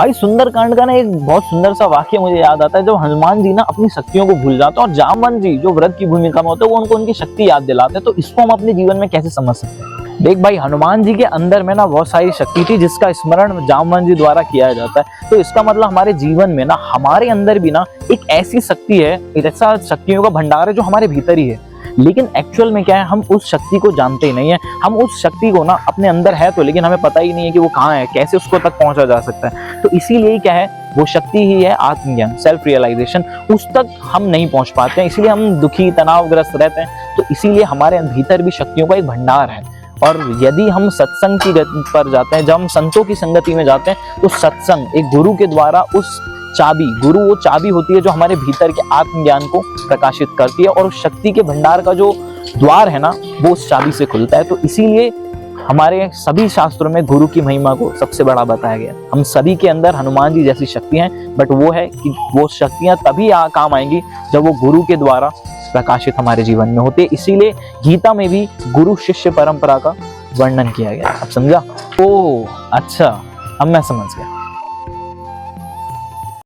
भाई सुंदरकांड का ना एक बहुत सुंदर सा वाक्य मुझे याद आता है, जब हनुमान जी ना अपनी शक्तियों को भूल जाते हैं और जामवंत जी जो व्रत की भूमिका में होते हैं वो उनको उनकी शक्ति याद दिलाते हैं। तो इसको हम अपने जीवन में कैसे समझ सकते हैं? देख भाई, हनुमान जी के अंदर में ना बहुत सारी शक्ति थी जिसका स्मरण जामवंत जी द्वारा किया जाता है। तो इसका मतलब हमारे जीवन में ना, हमारे अंदर भी ना एक ऐसी शक्ति है, एक ऐसा शक्तियों का भंडार है जो हमारे भीतर ही है। लेकिन एक्चुअल में क्या है, हम उस शक्ति को जानते ही नहीं है। हम उस शक्ति को ना अपने अंदर है तो, लेकिन हमें पता ही नहीं है कि वो कहाँ है, कैसे उसको तक पहुंचा जा सकता है। तो इसीलिए क्या है, वो शक्ति ही है आत्मज्ञान, सेल्फ रियलाइजेशन। उस तक हम नहीं पहुंच पाते हैं, इसलिए हम दुखी, तनावग्रस्त रहते हैं। तो इसीलिए हमारे भीतर भी शक्तियों का एक भंडार है। और यदि हम सत्संग की पर जाते हैं, जब हम संतों की संगति में जाते हैं, तो सत्संग एक गुरु के द्वारा उस चाबी, गुरु वो चाबी होती है जो हमारे भीतर के आत्मज्ञान को प्रकाशित करती है, और उस शक्ति के भंडार का जो द्वार है ना, वो उस चाबी से खुलता है। तो इसीलिए हमारे सभी शास्त्रों में गुरु की महिमा को सबसे बड़ा बताया गया। हम सभी के अंदर हनुमान जी जैसी शक्ति हैं, बट वो है कि वो शक्तियां तभी काम आएंगी जब वो गुरु के द्वारा प्रकाशित हमारे जीवन में होते। इसीलिए गीता में भी गुरु शिष्य परंपरा का वर्णन किया गया। अब समझा? ओ अच्छा, अब मैं समझ गया।